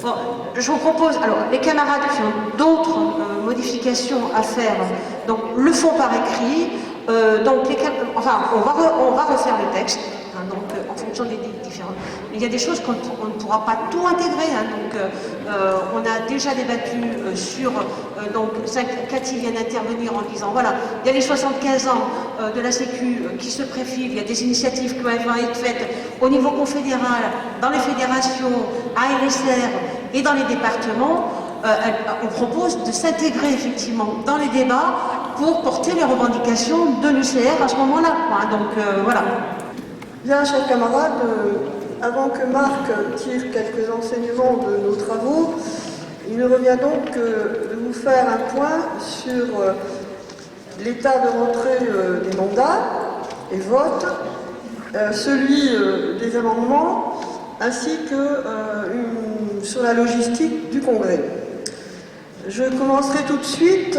Bon, je vous propose, alors les camarades qui ont d'autres modifications à faire, donc le font par écrit, enfin on va refaire le texte, hein, donc en fonction des différentes. Il y a des choses qu'on ne pourra pas tout intégrer, hein, donc on a déjà débattu sur, donc Cathy vient d'intervenir en disant, voilà, il y a les 75 ans de la Sécu qui se préfilent, il y a des initiatives qui vont être faites au niveau confédéral, dans les fédérations, à LSR et dans les départements. On propose de s'intégrer effectivement dans les débats pour porter les revendications de l'UCR à ce moment-là. Hein, donc voilà. Bien, chers camarades, avant que Marc tire quelques enseignements de nos travaux, il me revient donc de vous faire un point sur l'état de rentrée des mandats et votes, celui des amendements, ainsi que sur la logistique du Congrès. Je commencerai tout de suite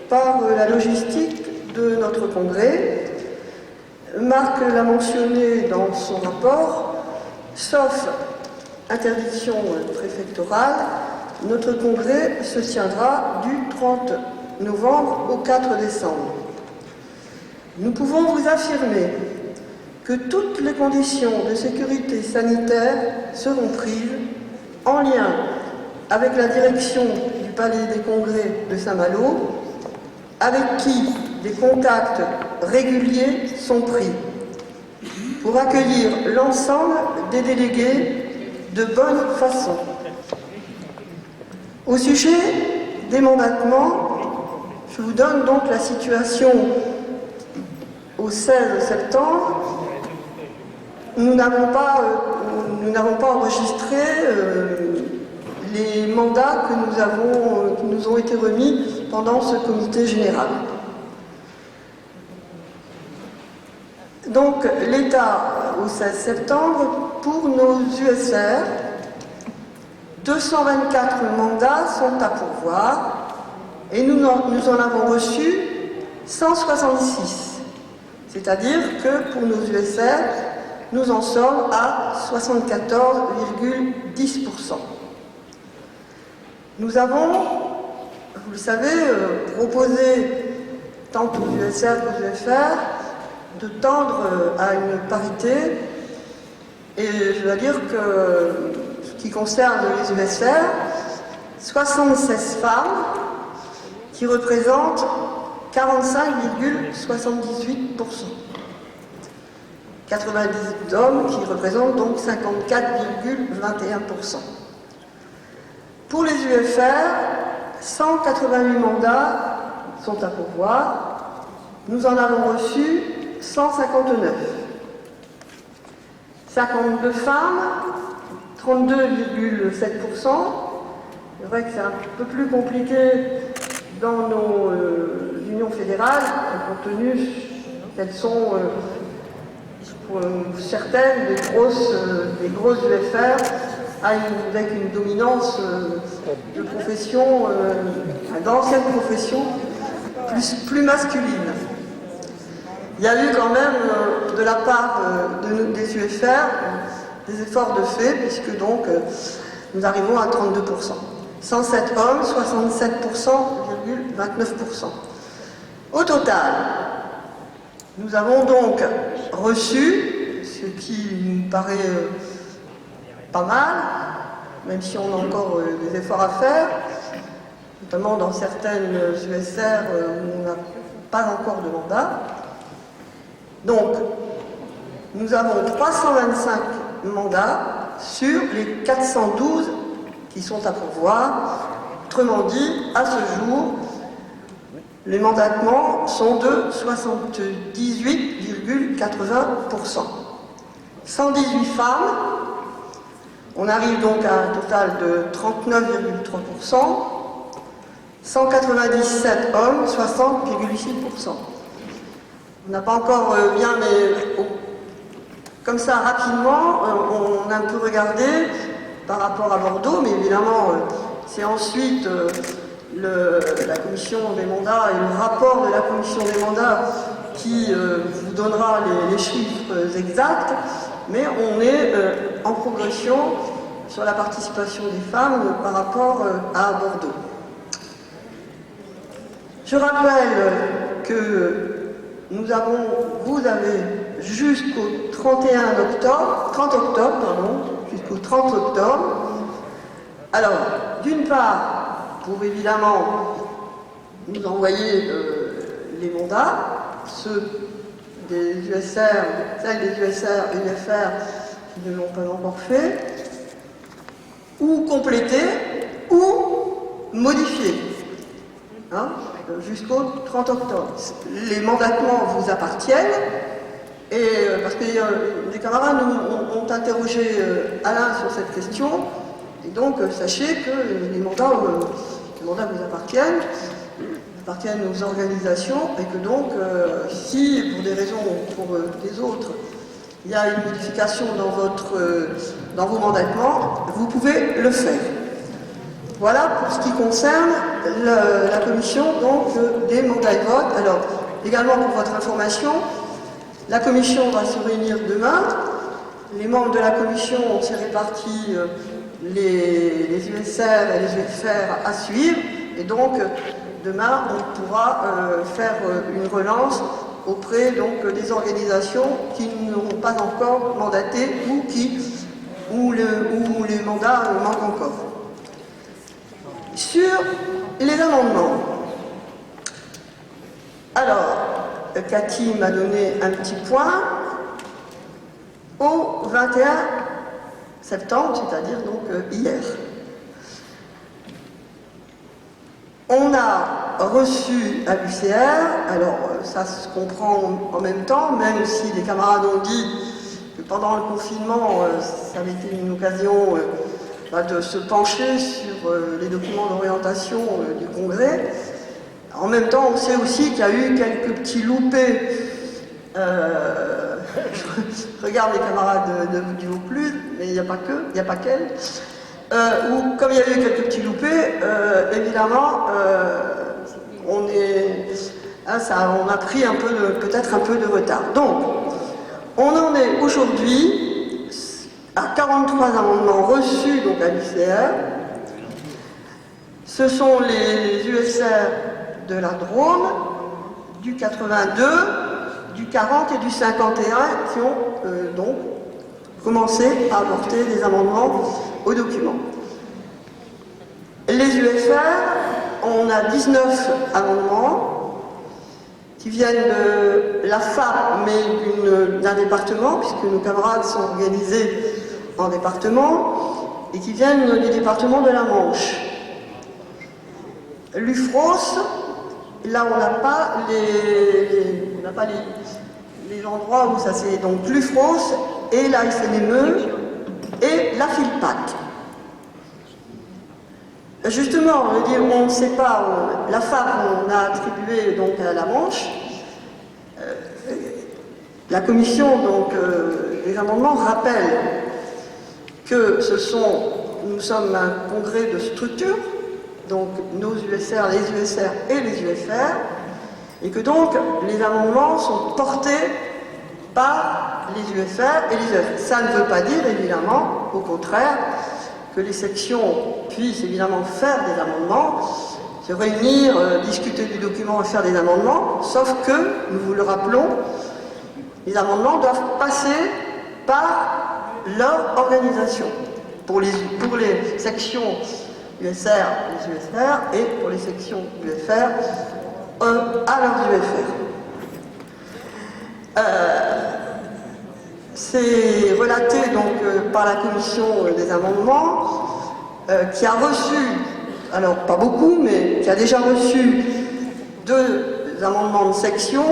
par la logistique de notre Congrès. Marc l'a mentionné dans son rapport, sauf interdiction préfectorale, notre Congrès se tiendra du 30 novembre au 4 décembre. Nous pouvons vous affirmer que toutes les conditions de sécurité sanitaire seront prises en lien avec la direction du Palais des Congrès de Saint-Malo, avec qui des contacts réguliers sont pris pour accueillir l'ensemble des délégués de bonne façon. Au sujet des mandatements, je vous donne donc la situation au 16 septembre. Nous n'avons pas enregistré les mandats qui nous ont été remis pendant ce comité général. Donc, l'état au 16 septembre, pour nos USR, 224 mandats sont à pourvoir et nous en avons reçu 166. C'est-à-dire que pour nos USR, nous en sommes à 74,10%. Nous avons, vous le savez, proposé tant aux USR qu'aux UFR de tendre à une parité, et je dois dire que ce qui concerne les USR, 76 femmes qui représentent 45,78%. 90 hommes qui représentent donc 54,21%. Pour les UFR, 188 mandats sont à pourvoir. Nous en avons reçu 159. 52 femmes, 32,7%. C'est vrai que c'est un peu plus compliqué dans nos unions fédérales, compte tenu qu'elles sont pour certaines des grosses UFR avec une dominance de profession, d'anciennes professions plus masculine. Il y a eu quand même de la part des UFR des efforts de fait, puisque donc nous arrivons à 32%. 107 hommes, 67,29%. Au total, nous avons donc reçu, ce qui nous paraît pas mal, même si on a encore des efforts à faire, notamment dans certaines USR où on n'a pas encore de mandat. Donc, nous avons 325 mandats sur les 412 qui sont à pourvoir. Autrement dit, à ce jour, les mandatements sont de 78,80%. 118 femmes, on arrive donc à un total de 39,3%. 197 hommes, 60,6%. On n'a pas encore bien, mais comme ça, rapidement, on a un peu regardé par rapport à Bordeaux, mais évidemment, c'est ensuite la commission des mandats et le rapport de la commission des mandats qui vous donnera les chiffres exacts. mais on est en progression sur la participation des femmes par rapport à Bordeaux. Je rappelle que vous avez jusqu'au 30 octobre, jusqu'au 30 octobre. Alors, d'une part, pour évidemment nous envoyer les mandats, ceux des USR, celles des USR et UFR qui ne l'ont pas encore fait, ou compléter, ou modifier, hein, jusqu'au 30 octobre. Les mandatements vous appartiennent, et parce que des camarades ont interrogé Alain sur cette question, et donc sachez que les mandats vous appartiennent aux organisations, et que donc si pour des raisons ou pour des autres il y a une modification dans vos mandatements, vous pouvez le faire. Voilà pour ce qui concerne la commission donc, des mandats et votes. Alors, également pour votre information, la commission va se réunir demain. Les membres de la commission ont réparti les USR et les UFR à suivre, et donc demain on pourra faire une relance auprès donc, des organisations qui n'auront pas encore mandaté ou les mandats manquent encore. Sur les amendements, alors Cathy m'a donné un petit point. Au 21 septembre, c'est-à-dire donc hier, on a reçu à l'UCR, alors ça se comprend en même temps, même si les camarades ont dit que pendant le confinement, ça avait été une occasion de se pencher sur les documents d'orientation du Congrès. En même temps, on sait aussi qu'il y a eu quelques petits loupés. Je regarde les camarades du Vaucluse, mais il n'y a pas qu'elles. Où, comme il y a eu quelques petits loupés, évidemment, on a pris peut-être un peu de retard. Donc, on en est aujourd'hui à 43 amendements reçus donc à l'UCR. Ce sont les USR de la Drôme, du 82, du 40 et du 51 qui ont donc commencé à apporter des amendements au document. Les UFR, on a 19 amendements qui viennent de la FAP, mais d'un département, puisque nos camarades sont organisés en département, et qui viennent du département de la Manche. L'UFROS, là on n'a pas les endroits où ça c'est donc l'UFROS et la FNME et la FILPAC. Justement, on ne sait pas, la FAP on a attribué donc à la Manche. La commission donc, des amendements rappelle que nous sommes un congrès de structure, donc nos USR, les USR et les UFR, et que donc les amendements sont portés par les UFR et les UFR. Ça ne veut pas dire évidemment, au contraire, que les sections puissent évidemment faire des amendements, se réunir, discuter du document et faire des amendements, sauf que, nous vous le rappelons, les amendements doivent passer par leur organisation. Pour les sections USR, les USR, et pour les sections UFR, à leurs UFR. C'est relaté donc par la commission des amendements, qui a reçu, alors pas beaucoup, mais qui a déjà reçu 2 amendements de section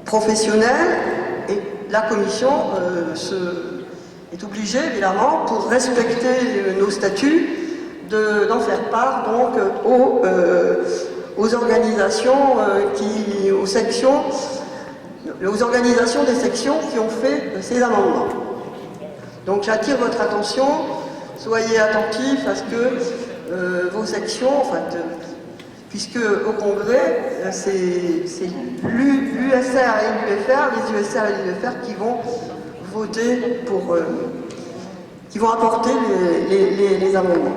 professionnels, et la commission est obligée, évidemment, pour respecter nos statuts, d'en faire part donc aux organisations aux organisations des sections qui ont fait ces amendements. Donc j'attire votre attention, soyez attentifs à ce que vos sections, puisque au Congrès, c'est l'USR et l'UFR, les USR et les UFR qui vont voter pour... qui vont apporter les amendements.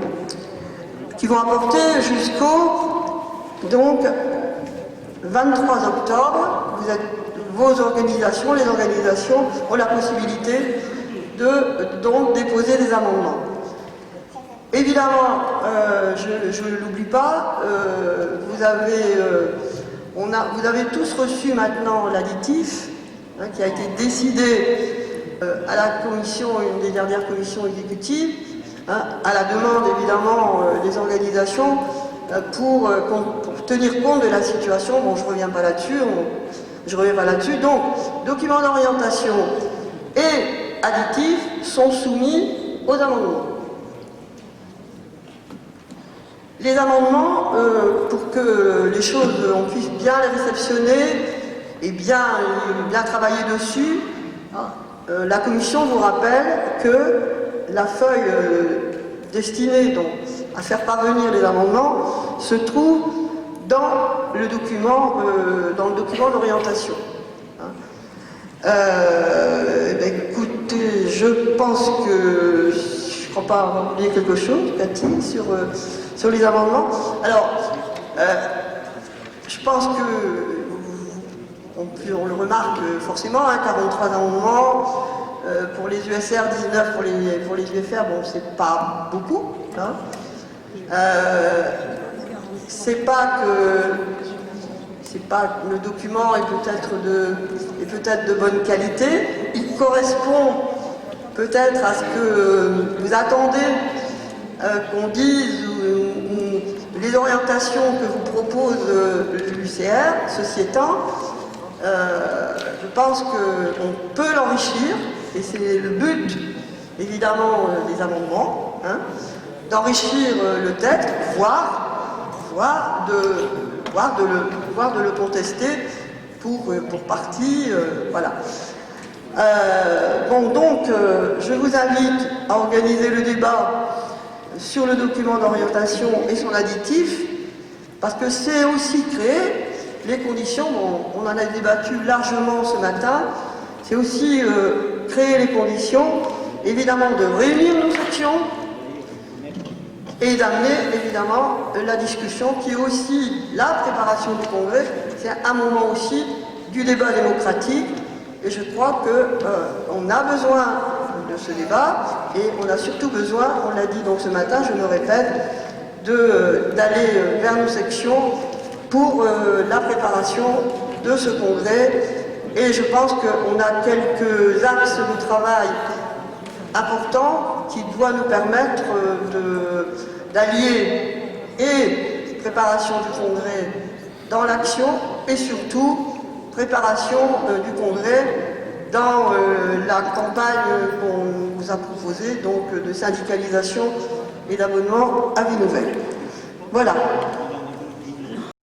Qui vont apporter jusqu'au donc 23 octobre, vos organisations, les organisations ont la possibilité de donc déposer des amendements. Évidemment, je ne l'oublie pas, vous avez tous reçu maintenant l'additif qui a été décidé à la commission, une des dernières commissions exécutives, à la demande évidemment des organisations pour tenir compte de la situation. Bon, je ne reviens pas là-dessus, donc documents d'orientation et additifs sont soumis aux amendements. Les amendements, pour que les choses, on puisse bien les réceptionner et bien travailler dessus, la commission vous rappelle que la feuille destinée donc, à faire parvenir les amendements se trouve dans le document d'orientation. Écoutez, je pense que je ne crois pas avoir oublié quelque chose, Cathy, sur les amendements. Alors, je pense que on le remarque forcément, 43 amendements pour les USR, 19 pour les UFR, bon, c'est pas beaucoup. C'est pas le document est peut-être de bonne qualité. Il correspond peut-être à ce que vous attendez qu'on dise ou les orientations que vous propose l'UCR. Ceci étant, je pense qu'on peut l'enrichir, et c'est le but évidemment des amendements, d'enrichir le texte, voire de le contester pour partie, voilà. Bon, donc, je vous invite à organiser le débat sur le document d'orientation et son additif, parce que c'est aussi créer les conditions, on en a débattu largement ce matin, c'est aussi créer les conditions, évidemment, de réunir nos sections et d'amener, évidemment, la discussion qui est aussi la préparation du congrès, c'est un moment aussi du débat démocratique, et je crois qu'on a besoin de ce débat, et on a surtout besoin, on l'a dit donc ce matin, je me répète, d'aller vers nos sections pour la préparation de ce congrès. Et je pense qu'on a quelques axes de travail importants qui doivent nous permettre d'allier et préparation du congrès dans l'action et surtout préparation du congrès dans la campagne qu'on vous a proposée, donc de syndicalisation et d'abonnement à vie nouvelle. Voilà.